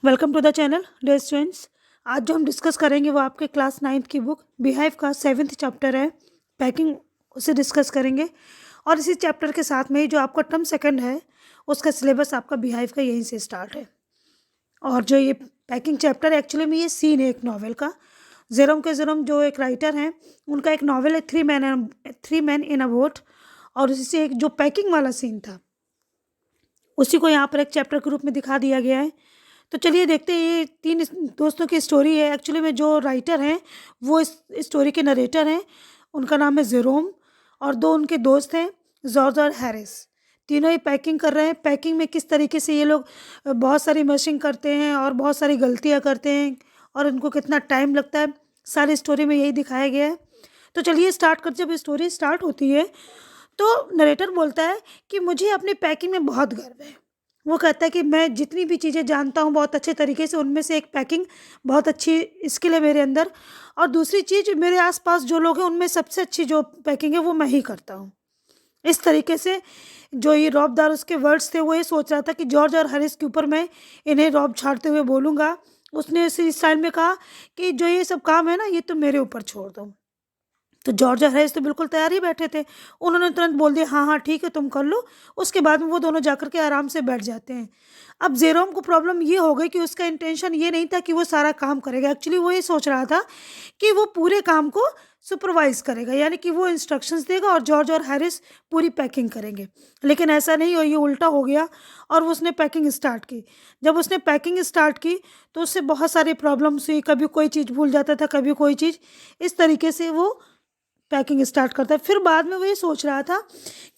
Welcome to the channel dear students. आज जो हम डिस्कस करेंगे वो आपके क्लास 9th की बुक बिहाइव का 7th चैप्टर है पैकिंग, उसे डिस्कस करेंगे। और इसी चैप्टर के साथ में ही जो आपका टर्म सेकंड है उसका सिलेबस आपका बिहाइव का यहीं से स्टार्ट है। और जो ये पैकिंग चैप्टर एक्चुअली में ये सीन है एक नॉवेल का। जेरोम जो एक राइटर हैं उनका एक नॉवेल है three man in a boat, और उसी से एक जो पैकिंग वाला सीन था उसी को यहाँ पर एक चैप्टर के रूप में दिखा दिया गया है। तो चलिए देखते हैं, ये तीन दोस्तों की स्टोरी है। एक्चुअली में जो राइटर हैं वो इस स्टोरी के नरेटर हैं, उनका नाम है जेरोम, और दो उनके दोस्त हैं जॉर्ज और हैरिस। तीनों ही पैकिंग कर रहे हैं। पैकिंग में किस तरीके से ये लोग बहुत सारी मशिंग करते हैं और बहुत सारी गलतियां करते हैं और इनको कितना टाइम लगता है, सारी स्टोरी में यही दिखाया गया है। तो चलिए स्टार्ट कर। जब स्टोरी स्टार्ट होती है तो नरेटर बोलता है कि मुझे अपनी पैकिंग में बहुत गर्व है। वो कहता है कि मैं जितनी भी चीज़ें जानता हूँ बहुत अच्छे तरीके से, उनमें से एक पैकिंग बहुत अच्छी स्किल है मेरे अंदर। और दूसरी चीज़, मेरे आसपास जो लोग हैं उनमें सबसे अच्छी जो पैकिंग है वो मैं ही करता हूँ। इस तरीके से जो ये रौबदार उसके वर्ड्स थे वो ये सोच रहा था कि जॉर्ज और हैरिस के ऊपर मैं इन्हें रौब छाड़ते हुए बोलूँगा। उसने इसी स्टाइल में कहा कि जो ये सब काम है ना ये तो मेरे ऊपर छोड़ दो। तो जॉर्ज और हैरिस तो बिल्कुल तैयार ही बैठे थे। उन्होंने तुरंत बोल दिया हाँ हाँ ठीक है तुम कर लो। उसके बाद में वो दोनों जाकर के आराम से बैठ जाते हैं। अब जेरोम को प्रॉब्लम ये हो गई कि उसका इंटेंशन ये नहीं था कि वो सारा काम करेगा। एक्चुअली वो ये सोच रहा था कि वो पूरे काम को सुपरवाइज करेगा, यानी कि वो इंस्ट्रक्शंस देगा और जॉर्ज और हैरिस पूरी पैकिंग करेंगे। लेकिन ऐसा नहीं, और ये उल्टा हो गया और उसने पैकिंग स्टार्ट की। जब उसने पैकिंग स्टार्ट की तो उससे बहुत सारी प्रॉब्लम्स हुई। कभी कोई चीज़ भूल जाता था, कभी कोई चीज़। इस तरीके से वो पैकिंग स्टार्ट करता है। फिर बाद में वो ये सोच रहा था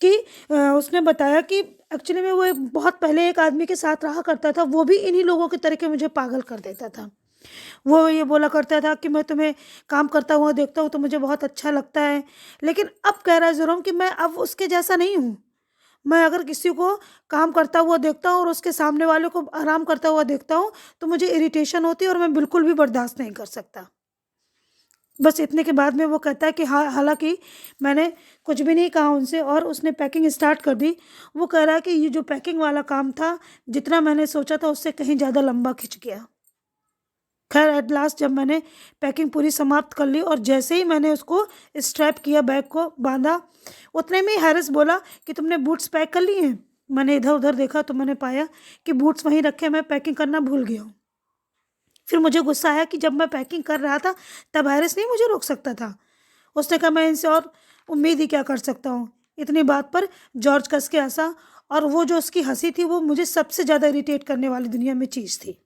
कि उसने बताया कि एक्चुअली में वो बहुत पहले एक आदमी के साथ रहा करता था, वो भी इन्हीं लोगों के तरीके मुझे पागल कर देता था। वो ये बोला करता था कि मैं तुम्हें काम करता हुआ देखता हूँ तो मुझे बहुत अच्छा लगता है। लेकिन अब कह रहा है जेरोम कि मैं अब उसके जैसा नहीं हूँ। मैं अगर किसी को काम करता हुआ देखता हूँ और उसके सामने वाले को आराम करता हुआ देखता हूँ तो मुझे इरिटेशन होती है और मैं बिल्कुल भी बर्दाश्त नहीं कर सकता। बस इतने के बाद में वो कहता है कि हाँ, हालांकि मैंने कुछ भी नहीं कहा उनसे और उसने पैकिंग स्टार्ट कर दी। वो कह रहा है कि ये जो पैकिंग वाला काम था जितना मैंने सोचा था उससे कहीं ज़्यादा लंबा खिंच गया। खैर एट लास्ट जब मैंने पैकिंग पूरी समाप्त कर ली और जैसे ही मैंने उसको स्ट्रैप किया, बैग को बांधा, उतने में ही हैरिस बोला कि तुमने बूट्स पैक कर लिए हैं। मैंने इधर उधर देखा तो मैंने पाया कि बूट्स वहीं रखे, मैं पैकिंग करना भूल गया हूँ। फिर मुझे गुस्सा आया कि जब मैं पैकिंग कर रहा था तब हैरिस नहीं मुझे रोक सकता था। उसने कहा मैं इनसे और उम्मीद ही क्या कर सकता हूँ। इतनी बात पर जॉर्ज कस के हंसा, और वो जो उसकी हंसी थी वो मुझे सबसे ज़्यादा इरिटेट करने वाली दुनिया में चीज़ थी।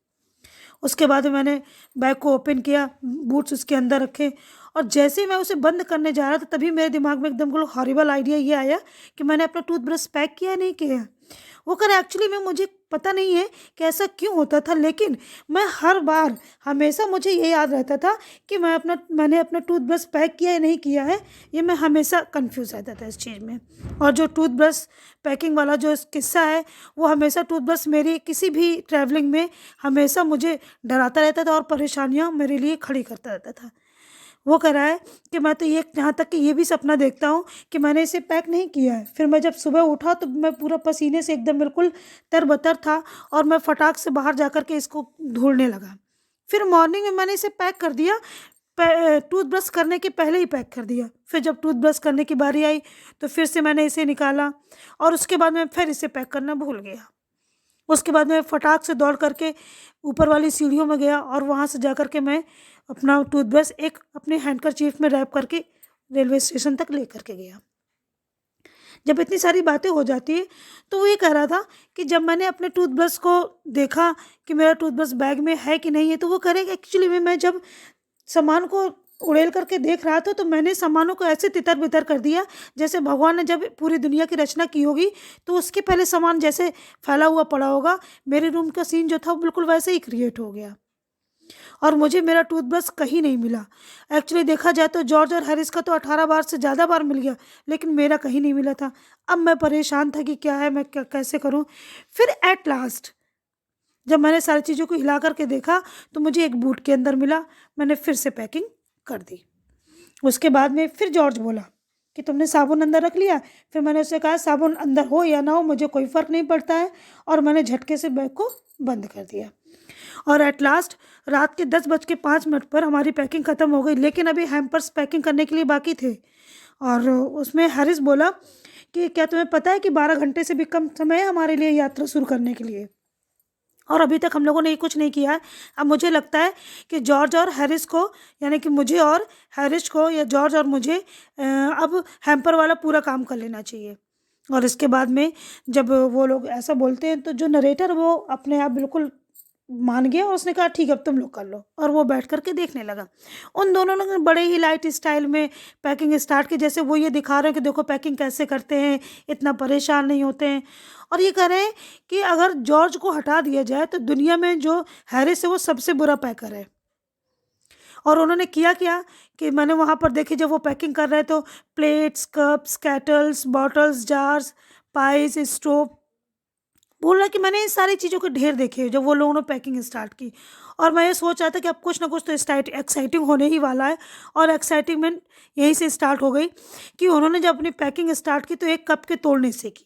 उसके बाद मैंने बैग को ओपन किया, बूट्स उसके अंदर रखे, और जैसे ही मैं उसे बंद करने जा रहा था तभी मेरे दिमाग में एकदम हॉरिबल आइडिया ये आया कि मैंने अपना टूथब्रश पैक किया नहीं किया। वो कर एक्चुअली में मुझे पता नहीं है कि ऐसा क्यों होता था, लेकिन मैं हर बार हमेशा मुझे ये याद रहता था कि मैंने अपना टूथब्रश पैक किया या नहीं किया है। ये मैं हमेशा कंफ्यूज रहता था इस चीज़ में। और जो टूथब्रश पैकिंग वाला जो किस्सा है वो हमेशा टूथब्रश मेरी किसी भी ट्रैवलिंग में हमेशा मुझे डराता रहता था और परेशानियाँ मेरे लिए खड़ी करता रहता था। वो कह रहा है कि मैं तो ये यहाँ तक कि ये भी सपना देखता हूँ कि मैंने इसे पैक नहीं किया है। फिर मैं जब सुबह उठा तो मैं पूरा पसीने से एकदम बिल्कुल तरबतर था और मैं फटाक से बाहर जाकर के इसको ढूंढने लगा। फिर मॉर्निंग में मैंने इसे पैक कर दिया, टूथब्रश करने के पहले ही पैक कर दिया। फिर जब टूथब्रश करने की बारी आई तो फिर से मैंने इसे निकाला और उसके बाद मैं फिर इसे पैक करना भूल गया। उसके बाद मैं फटाक से दौड़ करके ऊपर वाली सीढ़ियों में गया और वहाँ से जा कर के मैं अपना टूथब्रश एक अपने हैंडकरचीफ में रैप करके रेलवे स्टेशन तक ले करके गया। जब इतनी सारी बातें हो जाती है तो वो ये कह रहा था कि जब मैंने अपने टूथब्रश को देखा कि मेरा टूथब्रश बैग में है कि नहीं है, तो वो कह रहे कि एक्चुअली में मैं जब सामान को उड़ेल करके देख रहा था तो मैंने सामानों को ऐसे तितर बितर कर दिया जैसे भगवान ने जब पूरी दुनिया की रचना की होगी तो उसके पहले सामान जैसे फैला हुआ पड़ा होगा, मेरे रूम का सीन जो था वो बिल्कुल वैसे ही क्रिएट हो गया। और मुझे मेरा टूथब्रश कहीं नहीं मिला। एक्चुअली देखा जाए तो जॉर्ज और हैरिस का तो 18 बार से ज़्यादा बार मिल गया, लेकिन मेरा कहीं नहीं मिला था। अब मैं परेशान था कि क्या है, मैं कैसे करूं। फिर एट लास्ट जब मैंने सारी चीज़ों को हिला करके देखा तो मुझे एक बूट के अंदर मिला। मैंने फिर से पैकिंग कर दी। उसके बाद में फिर जॉर्ज बोला कि तुमने साबुन अंदर रख लिया। फिर मैंने उससे कहा साबुन अंदर हो या ना हो मुझे कोई फ़र्क नहीं पड़ता है, और मैंने झटके से बैग को बंद कर दिया। और एट लास्ट रात के 10:05 पर हमारी पैकिंग ख़त्म हो गई, लेकिन अभी हैम्पर्स पैकिंग करने के लिए बाकी थे। और उसमें हैरिस बोला कि क्या तुम्हें पता है कि 12 घंटे से भी कम समय है हमारे लिए यात्रा शुरू करने के लिए, और अभी तक हम लोगों ने ये कुछ नहीं किया है। अब मुझे लगता है कि जॉर्ज और हैरिस को, यानी कि मुझे और हैरिस को, या जॉर्ज और मुझे अब हैम्पर वाला पूरा काम कर लेना चाहिए। और इसके बाद में जब वो लोग ऐसा बोलते हैं तो जो नरेटर वो अपने आप बिल्कुल मान गया और उसने कहा ठीक है अब तुम लोग कर लो, और वो बैठ करके देखने लगा। उन दोनों लोगों ने बड़े ही लाइट स्टाइल में पैकिंग स्टार्ट की, जैसे वो ये दिखा रहे हैं कि देखो पैकिंग कैसे करते हैं, इतना परेशान नहीं होते हैं। और ये कह रहे हैं कि अगर जॉर्ज को हटा दिया जाए तो दुनिया में जो हैरिस है वो सबसे बुरा पैकर है। और उन्होंने किया क्या कि मैंने वहाँ पर देखी, जब वो पैकिंग कर रहे तो plates, cups, kettles, bottles, jars, price, stove, बोल रहा है कि मैंने इन सारी चीज़ों के ढेर देखे जब वो लोगों ने पैकिंग स्टार्ट की। और मैं ये सोच रहा था कि अब कुछ ना कुछ तो एक्साइटिंग होने ही वाला है। और एक्साइटमेंट यहीं से स्टार्ट हो गई कि उन्होंने जब अपनी पैकिंग स्टार्ट की तो एक कप के तोड़ने से की,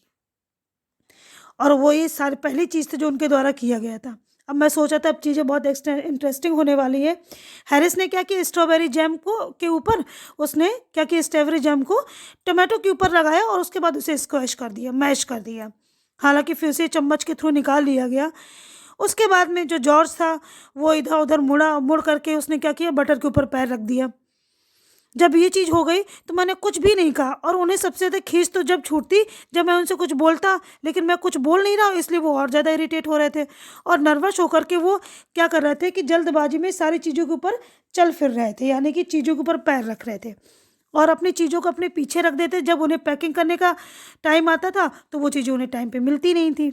और वो ये सारी पहली चीज़ थी जो उनके द्वारा किया गया था। अब मैं सोचा था अब चीज़ें बहुत इंटरेस्टिंग होने वाली है। हैरिस ने क्या किया, स्ट्रॉबेरी जैम को के ऊपर उसने क्या किया, स्ट्रॉबेरी जैम को टमाटो के ऊपर लगाया और उसके बाद उसे स्क्वैश कर दिया, मैश कर दिया। हालांकि फिर उसे चम्मच के थ्रू निकाल लिया गया। उसके बाद में जो जॉर्ज था वो इधर उधर मुड़ करके उसने क्या किया, बटर के ऊपर पैर रख दिया। जब ये चीज़ हो गई तो मैंने कुछ भी नहीं कहा, और उन्हें सबसे ज़्यादा खींच तो जब छूटती जब मैं उनसे कुछ बोलता, लेकिन मैं कुछ बोल नहीं रहा हूँ, इसलिए वो और ज़्यादा इरिटेट हो रहे थे और नर्वस होकर के वो क्या कर रहे थे कि जल्दबाजी में सारी चीज़ों के ऊपर चल फिर रहे थे, यानी कि चीज़ों के ऊपर पैर रख रहे थे और अपनी चीज़ों को अपने पीछे रख देते। जब उन्हें पैकिंग करने का टाइम आता था तो वो चीज़ें उन्हें टाइम पे मिलती नहीं थी।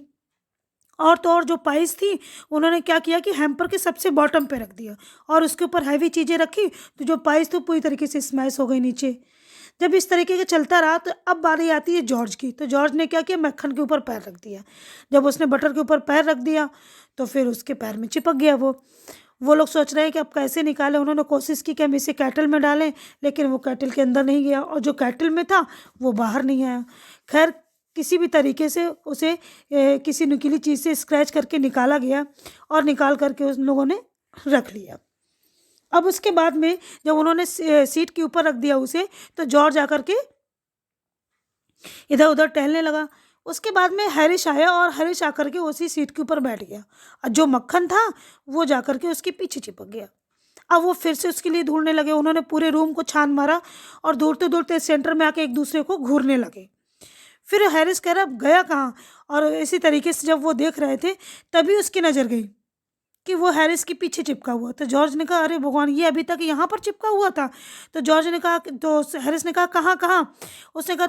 और तो और जो पाइस थी उन्होंने क्या किया कि हैम्पर के सबसे बॉटम पे रख दिया और उसके ऊपर हैवी चीज़ें रखी, तो जो पाइस थी पूरी तरीके से स्मैश हो गई नीचे। जब इस तरीके का चलता रहा तो अब बारी आती है जॉर्ज की। तो जॉर्ज ने क्या किया, मक्खन के ऊपर पैर रख दिया। जब उसने बटर के ऊपर पैर रख दिया तो फिर उसके पैर में चिपक गया वो लोग सोच रहे हैं कि अब कैसे निकालें। उन्होंने कोशिश की कि हम इसे कैटल में डालें, लेकिन वो कैटल के अंदर नहीं गया और जो कैटल में था वो बाहर नहीं आया। खैर किसी भी तरीके से उसे किसी नुकीली चीज़ से स्क्रैच करके निकाला गया और निकाल करके उन लोगों ने रख लिया। अब उसके बाद में जब उन्होंने सीट के ऊपर रख दिया उसे, तो जॉर्ज आकर के इधर उधर टहलने लगा। उसके बाद में हैरिस आया और हैरिस आकर के उसी सीट के ऊपर बैठ गया और जो मक्खन था वो जाकर के उसके पीछे चिपक गया। अब वो फिर से उसके लिए ढूंढने लगे। उन्होंने पूरे रूम को छान मारा और दौड़ते दौड़ते सेंटर में आके एक दूसरे को घूरने लगे। फिर हैरिस कह रहा गया कहाँ, और इसी तरीके से जब वो देख रहे थे तभी उसकी नज़र गई कि वो हैरिस के पीछे चिपका हुआ। तो जॉर्ज ने कहा अरे भगवान, ये अभी तक यहाँ पर चिपका हुआ था। तो जॉर्ज ने कहा, तो हैरिस ने कहा कहाँ कहाँ। उसने कहा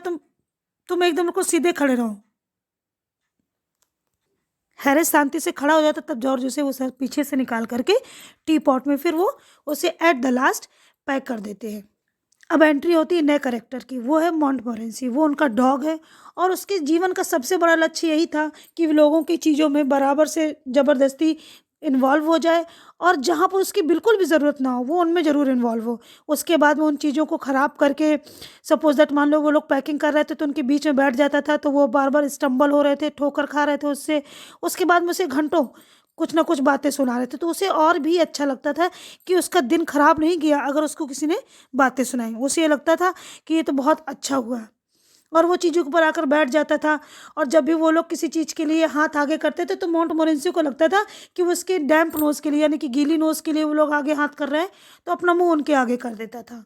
तुम एकदम बिल्कुल सीधे खड़े रहो। हैरिस शांति से खड़ा हो जाता तब जॉर्ज उसे वो सर पीछे से निकाल करके टी पॉट में फिर वो उसे एट द लास्ट पैक कर देते हैं। अब एंट्री होती है नए करेक्टर की, वो है मॉन्टमोरेंसी। वो उनका डॉग है और उसके जीवन का सबसे बड़ा लक्ष्य यही था कि लोगों की चीज़ों में बराबर से ज़बरदस्ती इन्वॉल्व हो जाए और जहाँ पर उसकी बिल्कुल भी ज़रूरत ना हो वो उनमें ज़रूर इन्वॉल्व हो। उसके बाद में उन चीज़ों को ख़राब करके, सपोज दैट मान लो वो लोग पैकिंग कर रहे थे तो उनके बीच में बैठ जाता था तो वो बार बार स्टम्बल हो रहे थे, ठोकर खा रहे थे उससे। उसके बाद में उसे घंटों कुछ ना कुछ बातें सुना रहे थे तो उसे और भी अच्छा लगता था कि उसका दिन खराब नहीं गया अगर उसको किसी ने बातें सुनाई। उसे ये लगता था कि ये तो बहुत अच्छा हुआ, और वो चीज़ों के ऊपर आकर बैठ जाता था। और जब भी वो लोग किसी चीज़ के लिए हाथ आगे करते थे तो मॉन्टमोरेंसी को लगता था कि वो उसके डैम्प नोज़ के लिए, यानी कि गीली नोज़ के लिए वो लोग आगे हाथ कर रहे हैं तो अपना मुंह उनके आगे कर देता था।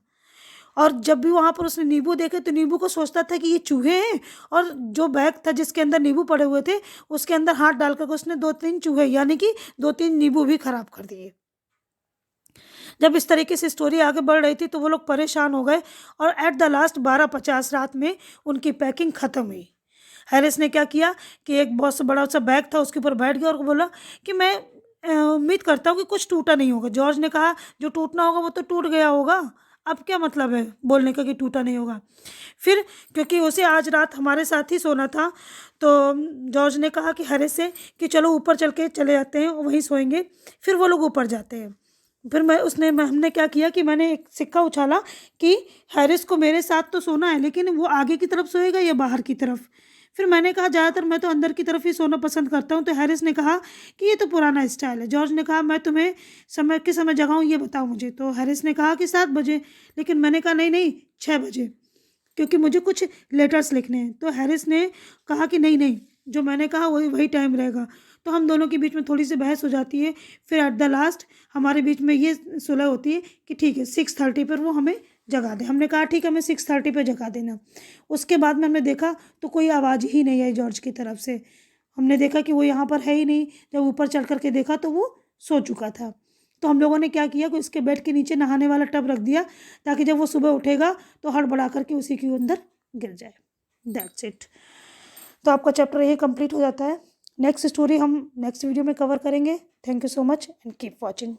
और जब भी वहाँ पर उसने नींबू देखे तो नींबू को सोचता था कि ये चूहे हैं, और जो बैग था जिसके अंदर नींबू पड़े हुए थे उसके अंदर हाथ डाल करके उसने 2-3 चूहे, यानी कि 2-3 नींबू भी खराब कर दिए। जब इस तरीके से स्टोरी आगे बढ़ रही थी तो वो लोग परेशान हो गए और एट द लास्ट 12:50 रात में उनकी पैकिंग ख़त्म हुई। हैरिस ने क्या किया कि एक बहुत सा बड़ा सा बैग था उसके ऊपर बैठ गया और बोला कि मैं उम्मीद करता हूँ कि कुछ टूटा नहीं होगा। जॉर्ज ने कहा जो टूटना होगा वो तो टूट गया होगा, अब क्या मतलब है बोलने का कि टूटा नहीं होगा। फिर क्योंकि उसे आज रात हमारे साथ ही सोना था तो जॉर्ज ने कहा कि हैरिस से कि चलो ऊपर चल के चले जाते हैं, वहीं सोएंगे। फिर वो लोग ऊपर जाते हैं। फिर हमने क्या किया कि मैंने एक सिक्का उछाला कि हैरिस को मेरे साथ तो सोना है, लेकिन वो आगे की तरफ सोएगा या बाहर की तरफ। फिर मैंने कहा ज़्यादातर मैं तो अंदर की तरफ ही सोना पसंद करता हूँ। तो हैरिस ने कहा कि ये तो पुराना स्टाइल है। जॉर्ज ने कहा मैं तुम्हें समय किस समय जगाऊँ ये बताओ मुझे। तो हैरिस ने कहा कि 7 बजे, लेकिन मैंने कहा नहीं नहीं 6 बजे, क्योंकि मुझे कुछ लेटर्स लिखने हैं। तो हैरिस ने कहा कि नहीं नहीं, जो मैंने कहा वही वही टाइम रहेगा। तो हम दोनों के बीच में थोड़ी सी बहस हो जाती है। फिर एट द लास्ट हमारे बीच में ये सुलह होती है कि ठीक है 6:30 पर वो हमें जगा दे। हमने कहा ठीक है हमें 6:30 पे जगा देना। उसके बाद में हमने देखा तो कोई आवाज़ ही नहीं आई जॉर्ज की तरफ से। हमने देखा कि वो यहाँ पर है ही नहीं। जब ऊपर चढ़ कर के देखा तो वो सो चुका था। तो हम लोगों ने क्या किया कि उसके बेड के नीचे नहाने वाला टब रख दिया, ताकि जब वो सुबह उठेगा तो हड़बड़ा करके उसी के अंदर गिर जाए। That's it. तो आपका चैप्टर ये कंप्लीट हो जाता है। नेक्स्ट स्टोरी हम नेक्स्ट वीडियो में कवर करेंगे। Thank you so much and keep watching.